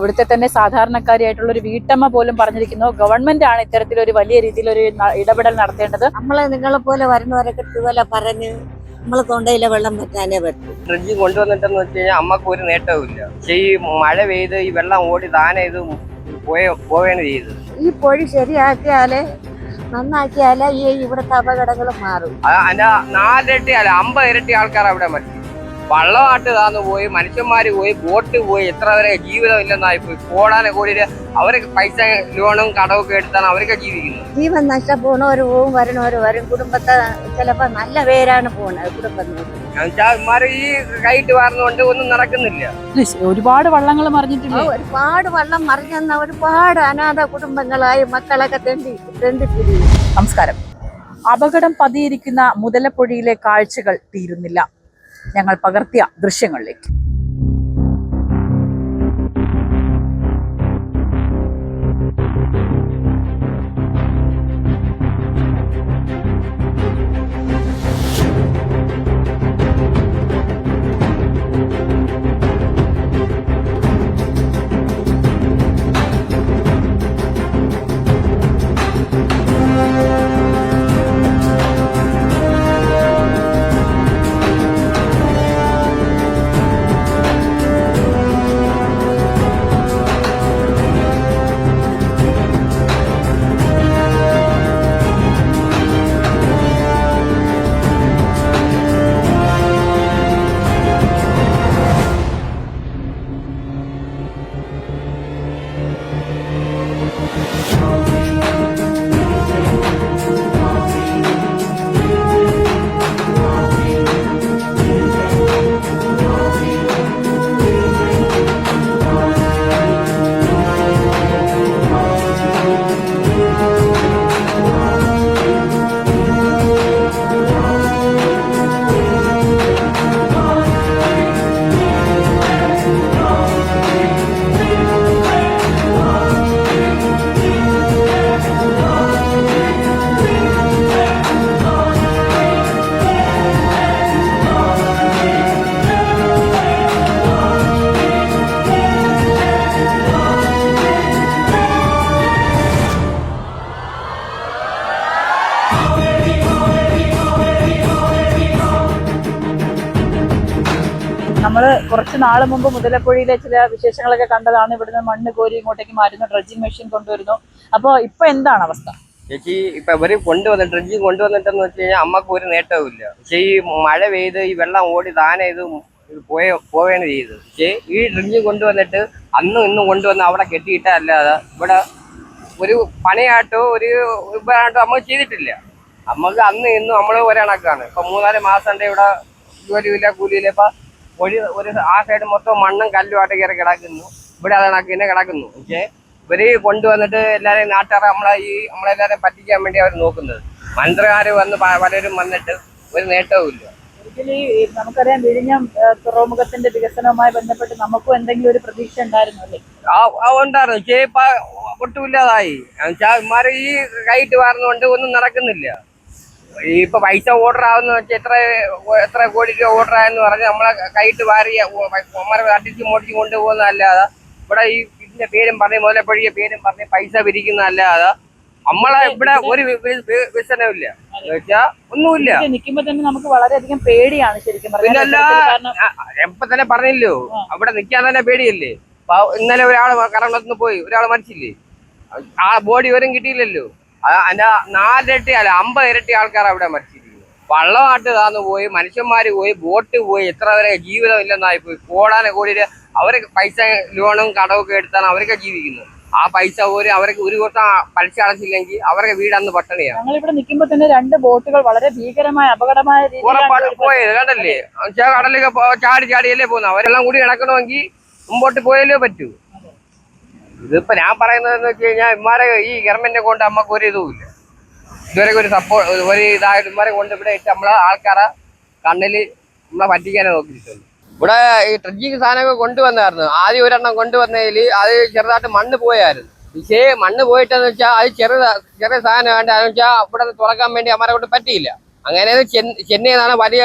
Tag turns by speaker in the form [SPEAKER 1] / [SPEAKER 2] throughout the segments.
[SPEAKER 1] ഇവിടുത്തെ തന്നെ സാധാരണക്കാരിയായിട്ടുള്ള ഒരു വീട്ടമ്മ പോലും പറഞ്ഞിരിക്കുന്നു ഗവൺമെന്റ് ആണ് ഇത്തരത്തിലൊരു വലിയ രീതിയിലൊരു ഇടപെടൽ നടത്തേണ്ടത്.
[SPEAKER 2] നിങ്ങളെ പോലെ വരുന്നവരൊക്കെ ഇതുപോലെ പറഞ്ഞ് നമ്മളെ തൊണ്ടയിലെ വെള്ളം പറ്റാനേ പറ്റും.
[SPEAKER 3] ഡ്രഡ്ജ് കൊണ്ടുവന്നിട്ടെന്ന് വെച്ച് കഴിഞ്ഞാൽ അമ്മക്ക് ഒരു നേട്ടവുമില്ല. പക്ഷെ ഈ മഴ പെയ്ത് ഈ വെള്ളം ഓടി താനെ ഇത് പോവുകയാണ് ചെയ്തത്.
[SPEAKER 2] ഈ പൊഴി ശരിയാക്കിയാലേ നന്നാക്കിയാലേ ഇവിടുത്തെ അപകടങ്ങൾ മാറും.
[SPEAKER 3] അതിന്റെ 4 ഇരട്ടി അല്ല 50 ഇരട്ടി ആൾക്കാർ അവിടെ മരിച്ചു. വള്ളമാട്ട് താന്ന് പോയി, മനുഷ്യന്മാര് പോയി, ബോട്ട് പോയി, എത്ര വരെ ജീവിതം ഇല്ലെന്നായി പോയി. കോടാനെ കോടിയില് അവരൊക്കെ പൈസ ലോണും കടമൊക്കെ എടുത്താണ് അവരൊക്കെ ജീവിക്കുന്നത്.
[SPEAKER 2] ജീവൻ നഷ്ടപ്പോണവര് പോവും, വരണവര് വരും. കുടുംബത്തെ ചിലപ്പോ നല്ല പേരാണ് പോണത് കുടുംബം.
[SPEAKER 3] ഈ കൈയിട്ട് വാർന്നുകൊണ്ട് ഒന്നും നടക്കുന്നില്ല.
[SPEAKER 1] ഒരുപാട് വള്ളങ്ങൾ മറിഞ്ഞിട്ടില്ല.
[SPEAKER 2] ഒരുപാട് വള്ളം മറിഞ്ഞെന്ന ഒരുപാട് അനാഥ കുടുംബങ്ങളായി മക്കളൊക്കെ തെണ്ടിപ്പിടി.
[SPEAKER 1] നമസ്കാരം. അപകടം പതിയിരിക്കുന്ന മുതലപ്പുഴയിലെ കാഴ്ചകൾ തീരുന്നില്ല. ഞങ്ങൾ പകർത്തിയ ദൃശ്യങ്ങളിലേക്ക്. നമ്മള് കുറച്ച് നാള് മുമ്പ് മുതലപ്പുഴയിലെ ചില വിശേഷങ്ങളൊക്കെ കണ്ടതാണ്. ഇവിടുന്ന് മണ്ണ് കോരി ഇങ്ങോട്ടേക്ക് മാറ്റുന്നു, ഡ്രഡ്ജിങ് മെഷീൻ കൊണ്ടുവരുന്നു. അപ്പൊ ഇപ്പൊ എന്താണ് അവസ്ഥ?
[SPEAKER 3] ചേച്ചി ഇപ്പൊ ഇവര് ഡ്രഡ്ജിങ് കൊണ്ടുവന്നിട്ടെന്ന് വെച്ച് കഴിഞ്ഞാൽ അമ്മക്ക് ഒരു നേട്ടവുമില്ല. പക്ഷെ ഈ മഴ പെയ്ത് ഈ വെള്ളം ഓടി താനെ ഇത് പോവുകയാണ് ചെയ്തത്. പക്ഷേ ഈ ഡ്രഡ്ജിങ് കൊണ്ടുവന്നിട്ട് അന്നും ഇന്നും കൊണ്ടുവന്ന് അവിടെ കെട്ടിയിട്ടല്ലാതെ ഇവിടെ ഒരു പണിയായിട്ടോ ഒരു ഇതായിട്ടോ അമ്മ ചെയ്തിട്ടില്ല. അമ്മക്ക് അന്ന് ഇന്നും നമ്മള് ഒരണക്കാണ്. ഇപ്പൊ 3-4 മാസം ഇവിടെ ജോലിയില്ല, കൂലിയില്ല. ഇപ്പൊ ഒരു ആ സൈഡ് മൊത്തം മണ്ണും കല്ലുമായിട്ട് കയറി കിടക്കുന്നു. ഇവിടെ അത് കണക്കിനെ കിടക്കുന്നു. പക്ഷേ ഇവര് കൊണ്ടുവന്നിട്ട് എല്ലാവരെയും നാട്ടുകാരെ നമ്മളെല്ലാവരെയും പറ്റിക്കാൻ വേണ്ടി അവർ നോക്കുന്നത്. മന്ത്രിമാര് വന്ന് പലരും വന്നിട്ട് ഒരു നേട്ടവുമില്ല.
[SPEAKER 1] ഒരിക്കലും നമുക്കറിയാം, വിഴിഞ്ഞം തുറമുഖത്തിന്റെ വികസനവുമായി ബന്ധപ്പെട്ട് നമുക്കും എന്തെങ്കിലും ഒരു പ്രതീക്ഷ ഉണ്ടായിരുന്നു അല്ലേ?
[SPEAKER 3] ഉണ്ടായിരുന്നു. പക്ഷേ ഇപ്പൊ ഒട്ടുമില്ലാതായി. ഇമാര് ഈ കൈയിട്ട് വാർന്നുകൊണ്ട് ഒന്നും നടക്കുന്നില്ല. ഇപ്പൊ പൈസ ഓർഡർ ആവുന്ന വെച്ചാൽ എത്ര കോടി രൂപ ഓർഡർ ആയെന്ന് പറഞ്ഞ് നമ്മളെ കൈയിട്ട് വാരി അമ്മരെ അടിച്ച് മോടിച്ച് കൊണ്ടുപോകുന്നതല്ലാതെ ഇവിടെ ഈ ഇതിന്റെ പേരും പറഞ്ഞ് മുതലപ്പുഴയുടെ പേരും പറഞ്ഞ് പൈസ പിരിക്കുന്നതല്ലാതെ നമ്മളെ ഇവിടെ ഒരു വികസനമില്ല. വെച്ചാ ഒന്നുമില്ല.
[SPEAKER 1] നിൽക്കുമ്പോ തന്നെ നമുക്ക് വളരെയധികം പേടിയാണ് ശരിക്കും.
[SPEAKER 3] പിന്നല്ല, എപ്പൊ തന്നെ പറഞ്ഞില്ലോ അവിടെ നിൽക്കാൻ തന്നെ പേടിയല്ലേ. ഇന്നലെ ഒരാൾ കറണ്ടത്തുനിന്ന് പോയി, ഒരാൾ മരിച്ചില്ലേ. ആ ബോഡി വരും കിട്ടിയില്ലല്ലോ. അതിന്റെ 4 ഇരട്ടി അല്ല 50 ഇരട്ടി ആൾക്കാർ അവിടെ മരിച്ചിരിക്കുന്നു. വള്ളമാട്ട് താന്ന് പോയി, മനുഷ്യന്മാര് പോയി, ബോട്ട് പോയി, എത്ര വരെ ജീവിതം ഇല്ലെന്നായി പോയി. കോടാനെ കോടിയില് അവരൊക്കെ പൈസ ലോണും കടമൊക്കെ എടുത്താണ് അവരൊക്കെ ജീവിക്കുന്നത്. ആ പൈസ അവർക്ക് ഒരു ദിവസം പലിശ അടച്ചില്ലെങ്കിൽ അവരുടെ വീടന്ന് പട്ടണിയാണ്.
[SPEAKER 1] ഞങ്ങളിവിടെ നിൽക്കുമ്പോ തന്നെ 2 ബോട്ടുകൾ വളരെ ഭീകരമായ അപകടമായ
[SPEAKER 3] പോയത് കണ്ടല്ലേ. കടലിലൊക്കെ ചാടിയല്ലേ പോകുന്നത്. അവരെല്ലാം കൂടി കിടക്കണമെങ്കിൽ മുമ്പോട്ട് പോയാലേ പറ്റൂ. ഇതിപ്പോ ഞാൻ പറയുന്നതെന്ന് വെച്ച് കഴിഞ്ഞാൽ ഇമാരെ ഈ ഗവൺമെന്റിനെ കൊണ്ട് നമുക്ക് ഒരു ഇതുമില്ല. ഇതുവരെ ഒരു സപ്പോർട്ട് ഒരു ഇതായിട്ട് ഇമാരെ കൊണ്ട് ഇവിടെ ഇട്ട് നമ്മളെ ആൾക്കാരെ കണ്ണില് നമ്മളെ പറ്റിക്കാനേ നോക്കിയിട്ടുണ്ട്. ഇവിടെ ഈ ഡ്രഡ്ജിങ് സാധനമൊക്കെ കൊണ്ടുവന്നായിരുന്നു. ആദ്യം ഒരെണ്ണം കൊണ്ടുവന്നതിൽ അത് ചെറുതായിട്ട് മണ്ണ് പോയായിരുന്നു. പക്ഷേ മണ്ണ് പോയിട്ടെന്ന് വെച്ചാൽ അത് ചെറിയ സാധനം വേണ്ട. അതെന്ന് വെച്ചാൽ ഇവിടെ തുറക്കാൻ വേണ്ടി അമ്മരെ കൊണ്ട് പറ്റിയില്ല. അങ്ങനെ ചെന്നൈയിൽ നിന്നാണ് വലിയ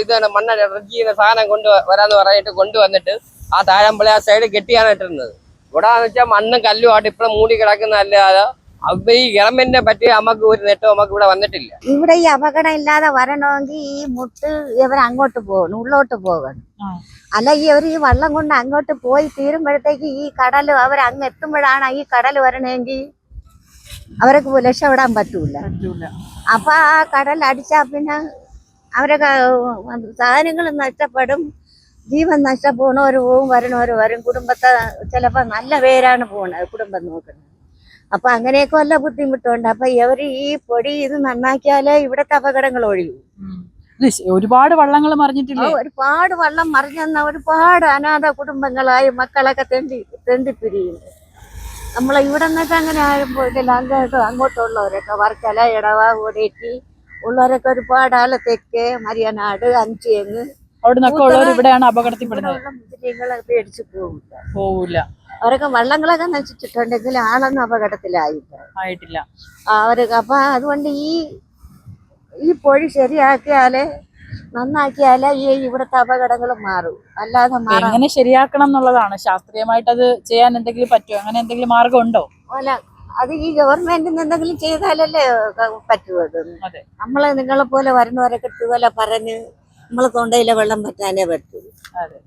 [SPEAKER 3] ഇതാണ് മണ്ണ് ഡ്രഡ്ജ് ചെയ്യുന്ന സാധനം കൊണ്ടുവരാന്ന് പറഞ്ഞിട്ട് കൊണ്ടുവന്നിട്ട് ആ താഴമ്പളി ആ സൈഡ് കെട്ടിയാണ് ഇട്ടിരുന്നത്. ഇവിടെ വെച്ചാൽ മണ്ണും കല്ലും ആയിട്ട് ഇപ്പഴും മൂടി കിടക്കുന്നതല്ലാതെ അപ്പൊ ഈ ഗവൺമെന്റിനെ പറ്റി നമുക്ക് ഒരു നേട്ടവും നമുക്ക് ഇവിടെ വന്നിട്ടില്ല.
[SPEAKER 2] ഇവിടെ ഈ അപകടം ഇല്ലാതെ വരണമെങ്കിൽ ഈ മുട്ട് ഇവർ അങ്ങോട്ട് പോകണം, ഉള്ളോട്ട് പോകണം. അല്ലെങ്കിൽ ഇവർ ഈ വള്ളം കൊണ്ട് അങ്ങോട്ട് പോയി തീരുമ്പോഴത്തേക്ക് ഈ കടൽ അവർ അങ്ങ് എത്തുമ്പോഴാണ് ഈ കടൽ വരണമെങ്കിൽ അവർക്ക് രക്ഷപ്പെടാൻ പറ്റൂല. അപ്പൊ ആ കടൽ അടിച്ചാ പിന്നെ അവരെ സാധനങ്ങൾ നഷ്ടപ്പെടും, ജീവൻ നഷ്ടപ്പെടുന്നവര് പോവും, വരണവര് വരും. കുടുംബത്തെ ചിലപ്പോ നല്ല പേരാണ് പോണത് കുടുംബം നോക്കുന്നത്. അപ്പൊ അങ്ങനെയൊക്കെ വല്ല ബുദ്ധിമുട്ടുണ്ട്. അപ്പൊ ഇവര് ഈ പൊടി ഇത് നന്നാക്കിയാലേ ഇവിടത്തെ അപകടങ്ങൾ ഒഴിയും.
[SPEAKER 1] ഒരുപാട് വള്ളങ്ങൾ മറിഞ്ഞിട്ടില്ലേ?
[SPEAKER 2] ഒരുപാട് വള്ളം മറിഞ്ഞെന്ന ഒരുപാട് അനാഥ കുടുംബങ്ങളായി മക്കളൊക്കെ തെണ്ടിപ്പിരിയുന്നു. നമ്മളെ ഇവിടെ നിന്നൊക്കെ അങ്ങനെ ആരും പോയിട്ടില്ല. അങ്ങോട്ടുള്ളവരൊക്കെ വർക്കല, ഇടവ, ഓടേറ്റി ഉള്ളവരൊക്കെ ഒരുപാട് ആള് തെക്ക്, മരിയനാട്, അഞ്ചേങ്ങ്
[SPEAKER 1] അവിടെ നിന്നൊക്കെ ഉള്ളവർ ഇവിടെയാണ് അപകടത്തിൽപ്പെടുന്നത്.
[SPEAKER 2] മുസ്ലിങ്ങളെ പേടിച്ച്
[SPEAKER 1] പോവില്ല.
[SPEAKER 2] അവരൊക്കെ വള്ളങ്ങളൊക്കെ നശിച്ചിട്ടുണ്ടെങ്കിൽ ആളൊന്നും
[SPEAKER 1] ആയിട്ടില്ല
[SPEAKER 2] അവരൊക്കെ. അപ്പൊ അതുകൊണ്ട് ഈ പൊഴി ശരിയാക്കിയാലേ നന്നാക്കിയാലേ ഈ ഇവിടുത്തെ അപകടങ്ങൾ മാറും. അല്ലാതെ
[SPEAKER 1] എങ്ങനെ ശരിയാക്കണം എന്നുള്ളതാണ്. ശാസ്ത്രീയമായിട്ട് അത് ചെയ്യാൻ എന്തെങ്കിലും പറ്റുമോ? അങ്ങനെ എന്തെങ്കിലും മാർഗം ഉണ്ടോ?
[SPEAKER 2] അല്ല, അത് ഈ ഗവൺമെന്റിന് എന്തെങ്കിലും ചെയ്താലല്ലേ പറ്റുമോ? അത് നമ്മളെ നിങ്ങളെ പോലെ വരുന്നവരൊക്കെ ഇതുപോലെ പറഞ്ഞ് നമ്മളെ തൊണ്ടയിലെ വെള്ളം പറ്റാനേ പറ്റൂ. അതെ.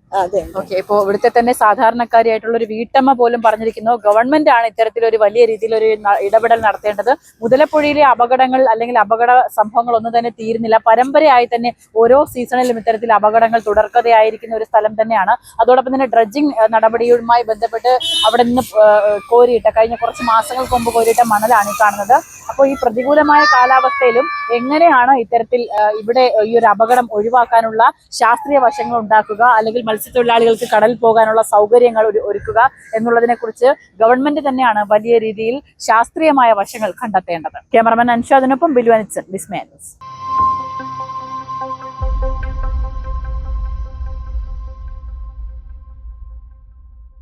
[SPEAKER 1] ഓക്കെ. ഇപ്പോൾ ഇവിടുത്തെ തന്നെ സാധാരണക്കാരിയായിട്ടുള്ള ഒരു വീട്ടമ്മ പോലും പറഞ്ഞിരിക്കുന്നു, ഗവൺമെന്റ് ആണ് ഇത്തരത്തിലൊരു വലിയ രീതിയിലൊരു ഇടപെടൽ നടത്തേണ്ടത്. മുതലപ്പുഴയിലെ അപകടങ്ങൾ അല്ലെങ്കിൽ അപകട സംഭവങ്ങൾ ഒന്നും തന്നെ തീരുന്നില്ല. പരമ്പരയായി തന്നെ ഓരോ സീസണിലും ഇത്തരത്തിൽ അപകടങ്ങൾ തുടർക്കഥയായിരിക്കുന്ന ഒരു സ്ഥലം തന്നെയാണ്. അതോടൊപ്പം തന്നെ ഡ്രഡ്ജിങ് നടപടിയുമായി ബന്ധപ്പെട്ട് അവിടെ നിന്ന് കഴിഞ്ഞ കുറച്ച് മാസങ്ങൾക്ക് മുമ്പ് കോരിയിട്ട മണലാണ് ഈ കാണുന്നത്. അപ്പോൾ ഈ പ്രതികൂലമായ കാലാവസ്ഥയിലും എങ്ങനെയാണ് ഇത്തരത്തിൽ ഇവിടെ ഈ ഒരു അപകടം ഒഴിവാക്കാനുള്ള ശാസ്ത്രീയ വശങ്ങൾ ഉണ്ടാക്കുക, അല്ലെങ്കിൽ മത്സ്യത്തൊഴിലാളികൾക്ക് കടലിൽ പോകാനുള്ള സൗകര്യങ്ങൾ ഒരുക്കുക എന്നുള്ളതിനെ കുറിച്ച് ഗവൺമെന്റ് തന്നെയാണ് വലിയ രീതിയിൽ ശാസ്ത്രീയമായ വശങ്ങൾ കണ്ടെത്തേണ്ടത്. ക്യാമറമാൻ അൻഷാദിനൊപ്പം ബിലു അനിച്ചൻ, വിസ്മയ ന്യൂസ്.